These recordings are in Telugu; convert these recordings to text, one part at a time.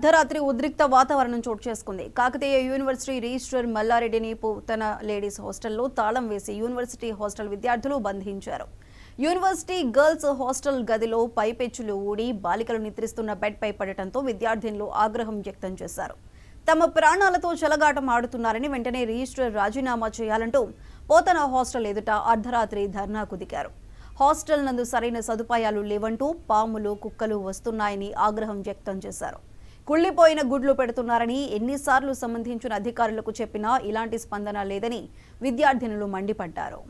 అర్ధరాత్రి ఉద్రిక్త వాతావరణం చోటు చేసుకుంది. కాకతీయ యూనివర్సిటీ రిజిస్ట్రార్ మల్లారెడ్డిని పోతన లేడీస్ హాస్టల్లో తాళం వేసి యూనివర్సిటీ హాస్టల్ విద్యార్థులు బంధించారు. యూనివర్సిటీ గర్ల్స్ హాస్టల్ గదిలో పైపెచ్చులు ఊడి బాలికలు నిద్రిస్తున్న బెడ్పై పడటంతో విద్యార్థినులు ఆగ్రహం వ్యక్తం చేశారు. తమ ప్రాణాలతో చెలగాటం ఆడుతున్నారని వెంటనే రిజిస్ట్రార్ రాజీనామా చేయాలంటూ పోతన హాస్టల్ ఎదుట అర్ధరాత్రి ధర్నాకు దిగారు. హాస్టల్ నందు సరైన సదుపాయాలు లేవంటూ పాములు, కుక్కలు వస్తున్నాయని ఆగ్రహం వ్యక్తం చేశారు. కుళ్లిపోయిన గుడ్లు పెడుతున్నారని ఎన్నిసార్లు సంబంధించిన అధికారులకు చెప్పినా ఇలాంటి స్పందన లేదని విద్యార్థినులు మండిపడ్డారు.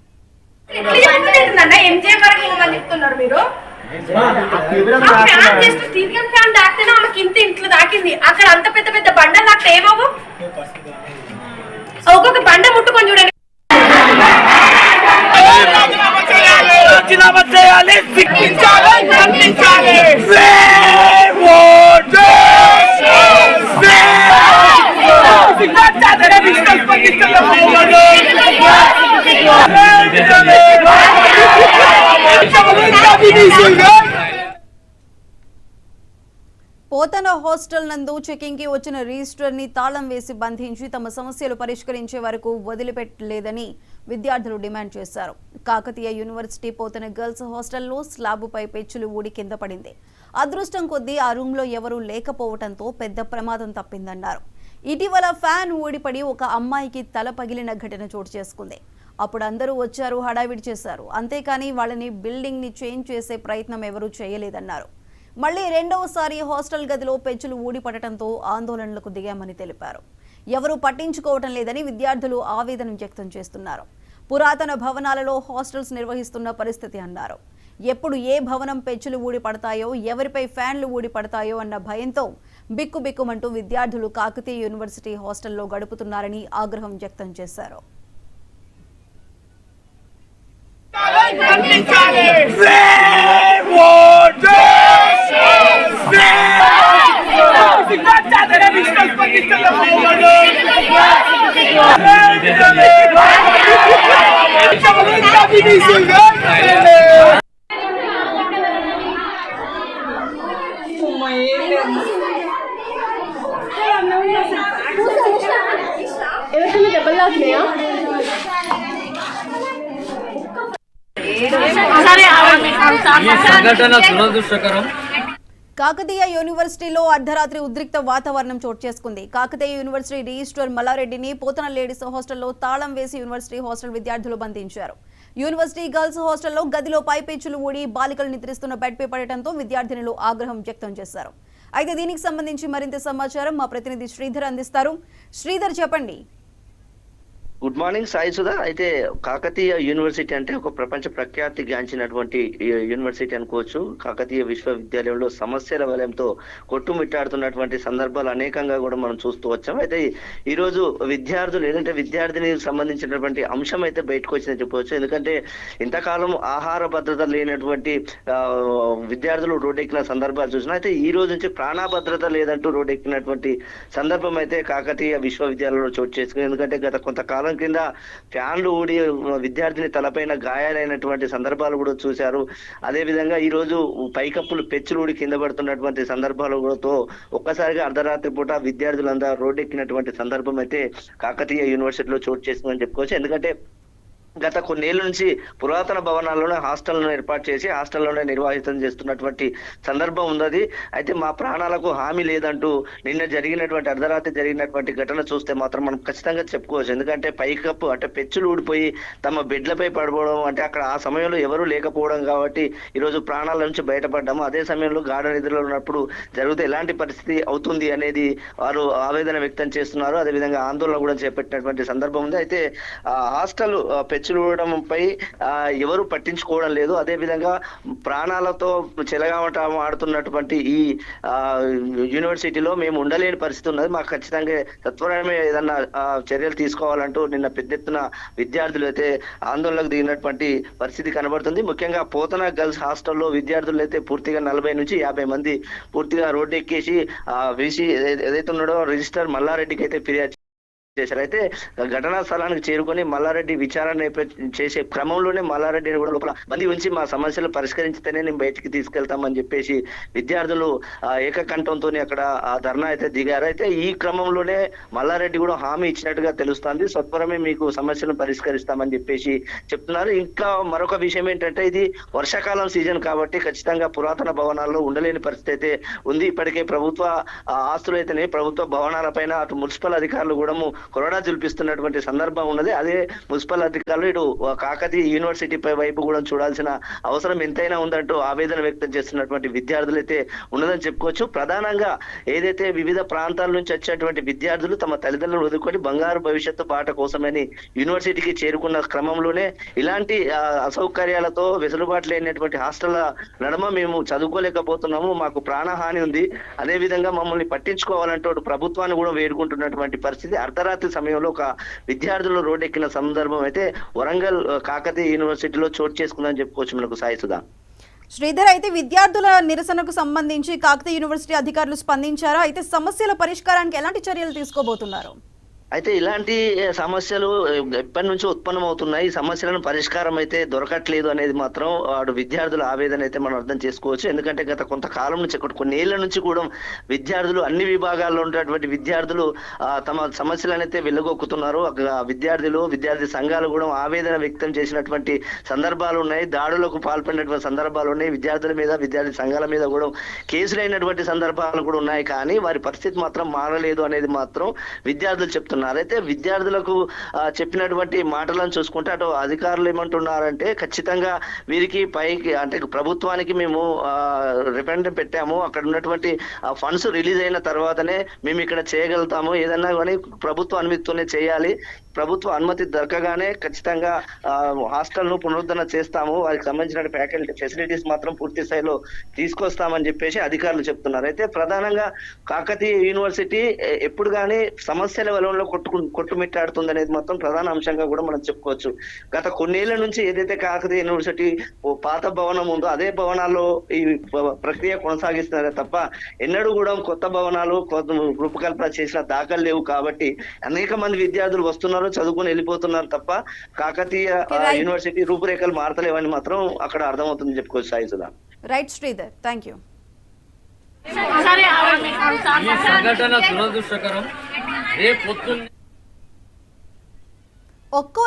అక్కడ అంత పెద్ద పెద్ద బండలు నాకు ఏమవు ఒక్కొక్క బండ ముట్టుకొని చూడండి. పోతన హాస్టల్ నందు చెకింగ్ కి వచ్చిన రిజిస్టర్ ని తాళం వేసి బంధించి తమ సమస్యలు పరిష్కరించే వరకు వదిలిపెట్టలేదని విద్యార్థులు డిమాండ్ చేశారు. కాకతీయ యూనివర్సిటీ పోతన గర్ల్స్ హాస్టల్లో స్లాబుపై పెచ్చులు ఊడి కింద పడింది. అదృష్టం కొద్దీ ఆ రూమ్ లో ఎవరూ లేకపోవడంతో పెద్ద ప్రమాదం తప్పిందన్నారు. ఇటీవల ఫ్యాన్ ఊడిపడి ఒక అమ్మాయికి తల పగిలిన ఘటన చోటు చేసుకుంది. అప్పుడు అందరూ వచ్చారు, హడావిడి చేశారు. అంతేకాని వాళ్ళని బిల్డింగ్ ని చేంజ్ చేసే ప్రయత్నం ఎవరూ చేయలేదన్నారు. మళ్లీ రెండవసారి హాస్టల్ గదిలో పెచ్చులు ఊడిపడటంతో ఆందోళనలకు దిగామని తెలిపారు. ఎవరూ పట్టించుకోవటం లేదని విద్యార్థులు ఆవేదన వ్యక్తం చేస్తున్నారు. పురాతన భవనాలలో హాస్టల్స్ నిర్వహిస్తున్న పరిస్థితి అన్నారు. ఎప్పుడు ఏ భవనం పెచ్చులు ఊడిపడతాయో, ఎవరిపై ఫ్యాన్లు ఊడిపడతాయో అన్న భయంతో బిక్కుబిక్కుమంటూ విద్యార్థులు కాకతీయ యూనివర్సిటీ హాస్టల్లో గడుపుతున్నారని ఆగ్రహం వ్యక్తం చేశారు. ఎవరికైనా దెబ్బలు తాకినాయా? కాకతీయ యూనివర్సిటీలో అర్ధరాత్రి ఉద్రిక్త వాతావరణం చోటు చేసుకుంది. కాకతీయ యూనివర్సిటీ రిజిస్ట్రార్ మల్లారెడ్డిని పోతన లేడీస్ హాస్టల్లో తాళం వేసి యూనివర్సిటీ హాస్టల్ విద్యార్థులు బంధించారు. యూనివర్సిటీ గర్ల్స్ హాస్టల్లో గదిలో పైపెచ్చులు ఊడి బాలికలు నిద్రిస్తున్న బెడ్పై పడటంతో విద్యార్థినులు ఆగ్రహం వ్యక్తం చేశారు. అయితే దీనికి సంబంధించి మరింత సమాచారం మా ప్రతినిధి శ్రీధర్ అందిస్తారు. శ్రీధర్, చెప్పండి. Good morning Sai Sudha. అయితే కాకతీయ యూనివర్సిటీ అంటే ఒక ప్రపంచ ప్రఖ్యాతి గాంచినటువంటి యూనివర్సిటీ అనుకోవచ్చు. కాకతీయ విశ్వవిద్యాలయంలో సమస్యల వలయంతో కొట్టుమిట్టాడుతున్నటువంటి సందర్భాలు అనేకంగా కూడా మనం చూస్తూ వచ్చాం. అయితే ఈ రోజు విద్యార్థులు ఏదంటే విద్యార్థిని సంబంధించినటువంటి అంశం అయితే బయటకు వచ్చిందని చెప్పవచ్చు. ఎందుకంటే ఇంతకాలం ఆహార భద్రత లేనటువంటి విద్యార్థులు రోడ్డెక్కిన సందర్భాలు చూసినా, అయితే ఈ రోజు నుంచి ప్రాణ భద్రత లేదంటూ రోడ్డెక్కినటువంటి సందర్భం అయితే కాకతీయ విశ్వవిద్యాలయంలో చోటు చేసుకుంది. ఎందుకంటే గత కొంతకాలం కింద ఫ్యాన్లు ఊడి విద్యార్థిని తలపైన గాయాలైనటువంటి సందర్భాలు కూడా చూశారు. అదే విధంగా ఈ రోజు పైకప్పులు పెచ్చులు ఊడి కింద పడుతున్నటువంటి సందర్భాలతో ఒక్కసారిగా అర్ధరాత్రి పూట విద్యార్థులందరూ రోడ్డెక్కినటువంటి సందర్భం అయితే కాకతీయ యూనివర్సిటీలో చోటు చేసుకుందని చెప్పుకోవచ్చు. ఎందుకంటే గత కొన్నేళ్ల నుంచి పురాతన భవనాల్లోనే హాస్టల్ను ఏర్పాటు చేసి హాస్టల్లోనే నిర్వహితం చేస్తున్నటువంటి సందర్భం ఉన్నది. అయితే మా ప్రాణాలకు హామీ లేదంటూ నిన్న జరిగినటువంటి అర్ధరాత్రి జరిగినటువంటి ఘటన చూస్తే మాత్రం మనం ఖచ్చితంగా చెప్పుకోవచ్చు. ఎందుకంటే పైకప్పు అంటే పెచ్చులు ఊడిపోయి తమ బెడ్లపై పడిపోవడం, అంటే అక్కడ ఆ సమయంలో ఎవరూ లేకపోవడం కాబట్టి ఈరోజు ప్రాణాల నుంచి బయటపడ్డాము. అదే సమయంలో గాఢ నిద్రలో ఉన్నప్పుడు జరిగితే ఎలాంటి పరిస్థితి అవుతుంది అనేది వారు ఆవేదన వ్యక్తం చేస్తున్నారు. అదేవిధంగా ఆందోళన కూడా చేపట్టినటువంటి సందర్భం ఉంది. అయితే హాస్టల్ పెచ్చులూడడంపై ఎవరు పట్టించుకోవడం లేదు. అదే విధంగా ప్రాణాలతో చెలగాటం ఆడుతున్నటువంటి ఈ యూనివర్సిటీలో మేము ఉండలేని పరిస్థితి ఉన్నది. మాకు ఖచ్చితంగా సత్వరమే ఏదన్నా చర్యలు తీసుకోవాలంటూ నిన్న పెద్ద ఎత్తున విద్యార్థులు అయితే ఆందోళనకు దిగినటువంటి పరిస్థితి కనబడుతుంది. ముఖ్యంగా పోతన గర్ల్స్ హాస్టల్లో విద్యార్థులు అయితే పూర్తిగా 40 నుంచి 50 మంది పూర్తిగా రోడ్డు ఎక్కేసి వీసీ ఏదైతే ఉన్నాడో రిజిస్టర్ మల్లారెడ్డికి అయితే ఫిర్యాదు చేశారు. అయితే ఘటనా స్థలానికి చేరుకొని మల్లారెడ్డి విచారణ చేసే క్రమంలోనే మల్లారెడ్డిని కూడా లోపల బందీ ఉంచి మా సమస్యలు పరిష్కరించితేనే నేను బయటికి తీసుకెళ్తామని చెప్పేసి విద్యార్థులు ఏకకంఠంతో అక్కడ ధర్నా అయితే దిగారు. అయితే ఈ క్రమంలోనే మల్లారెడ్డి కూడా హామీ ఇచ్చినట్టుగా తెలుస్తుంది. సత్వరమే మీకు సమస్యలను పరిష్కరిస్తామని చెప్పేసి చెప్తున్నారు. ఇంకా మరొక విషయం ఏంటంటే ఇది వర్షాకాలం సీజన్ కాబట్టి ఖచ్చితంగా పురాతన భవనాల్లో ఉండలేని పరిస్థితి అయితే ఉంది. ఇప్పటికే ప్రభుత్వ ఆస్తులు అయితేనే ప్రభుత్వ భవనాలపైన అటు మున్సిపల్ అధికారులు కూడా కొరడా చూపిస్తున్నటువంటి సందర్భం ఉన్నది. అదే మున్సిపల్ అధికారులు ఇటు కాకతీయ యూనివర్సిటీ వైపు కూడా చూడాల్సిన అవసరం ఎంతైనా ఉందంటూ ఆవేదన వ్యక్తం చేస్తున్నటువంటి విద్యార్థులు అయితే ఉన్నదని చెప్పుకోవచ్చు. ప్రధానంగా ఏదైతే వివిధ ప్రాంతాల నుంచి వచ్చేటువంటి విద్యార్థులు తమ తల్లిదండ్రులు వదులుకొని బంగారు భవిష్యత్తు పాట కోసమని యూనివర్సిటీకి చేరుకున్న క్రమంలోనే ఇలాంటి అసౌకర్యాలతో వెసులుబాటు లేనటువంటి హాస్టల్ నడమ మేము చదువుకోలేకపోతున్నాము, మాకు ప్రాణహాని ఉంది, అదే విధంగా మమ్మల్ని పట్టించుకోవాలంటూ ప్రభుత్వాన్ని కూడా వేడుకుంటున్నటువంటి పరిస్థితి. అర్ధరాత్రి సమయంలో ఒక విద్యార్థులు రోడ్డెక్కిన సందర్భం అయితే వరంగల్ కాకతీయ యూనివర్సిటీలో చోటు చేసుకుందని చెప్పుకోవచ్చు మనకు సాయిసుధా. శ్రీధర్, అయితే విద్యార్థుల నిరసనకు సంబంధించి కాకతీయ యూనివర్సిటీ అధికారులు స్పందించారా? అయితే సమస్యల పరిష్కారానికి ఎలాంటి చర్యలు తీసుకోబోతున్నారు? అయితే ఇలాంటి సమస్యలు ఎప్పటి నుంచో ఉత్పన్నమవుతున్నాయి. ఈ సమస్యలను పరిష్కారం అయితే దొరకట్లేదు అనేది మాత్రం వాడు విద్యార్థుల ఆవేదన అయితే మనం అర్థం చేసుకోవచ్చు. ఎందుకంటే గత కొంతకాలం నుంచి కొన్ని ఏళ్ల నుంచి కూడా విద్యార్థులు అన్ని విభాగాల్లో ఉన్నటువంటి విద్యార్థులు తమ సమస్యలను అయితే వెళ్ళగొక్కుతున్నారు. విద్యార్థి సంఘాలు కూడా ఆవేదన వ్యక్తం చేసినటువంటి సందర్భాలు ఉన్నాయి. దాడులకు పాల్పడినటువంటి సందర్భాలు ఉన్నాయి. విద్యార్థుల మీద విద్యార్థి సంఘాల మీద కూడా కేసులు అయినటువంటి సందర్భాలు కూడా ఉన్నాయి. కానీ వారి పరిస్థితి మాత్రం మారలేదు అనేది మాత్రం విద్యార్థులు చెప్తున్నారు. అయితే విద్యార్థులకు చెప్పినటువంటి మాటలను చూసుకుంటే అటు అధికారులు ఏమంటున్నారంటే ఖచ్చితంగా వీరికి పైకి అంటే ప్రభుత్వానికి మేము రిప్రజెంటేటివ్ పెట్టాము, అక్కడ ఉన్నటువంటి ఫండ్స్ రిలీజ్ అయిన తర్వాతనే మేము ఇక్కడ చేయగలుగుతాము, ఏదన్నా కానీ ప్రభుత్వ అనుమతితోనే చేయాలి, ప్రభుత్వ అనుమతి దొరకగానే ఖచ్చితంగా హాస్టల్ ను పునరుద్ధరణ చేస్తాము, వారికి సంబంధించిన ఫ్యాకల్టీ ఫెసిలిటీస్ మాత్రం పూర్తి స్థాయిలో తీసుకొస్తామని చెప్పేసి అధికారులు చెప్తున్నారు. అయితే ప్రధానంగా కాకతీయ యూనివర్సిటీ ఎప్పుడు కానీ సమస్యల వలంలో కొట్టుమిట్టాడుతుంది అనేది మాత్రం ప్రధాన అంశంగా కూడా మనం చెప్పుకోవచ్చు. గత కొన్నేళ్ల నుంచి ఏదైతే కాకతీయ యూనివర్సిటీ పాత భవనం ఉందో అదే భవనాల్లో ఈ ప్రక్రియ కొనసాగిస్తున్నారే తప్ప ఎన్నడూ కూడా కొత్త భవనాలు రూపకల్పన చేసిన దాఖలు లేవు. కాబట్టి అనేక మంది విద్యార్థులు వస్తున్నారు, చదువుకుని వెళ్ళిపోతున్నారు తప్ప కాకతీయ యూనివర్సిటీ రూపురేఖలు మారతలేవని మాత్రం అక్కడ అర్థమవుతుందని చెప్పుకోవచ్చు Saisudha. Right Sridhar, thank you. సంఘటన దురదృష్టకరం. రేపు పొద్దున్న ఒక్కో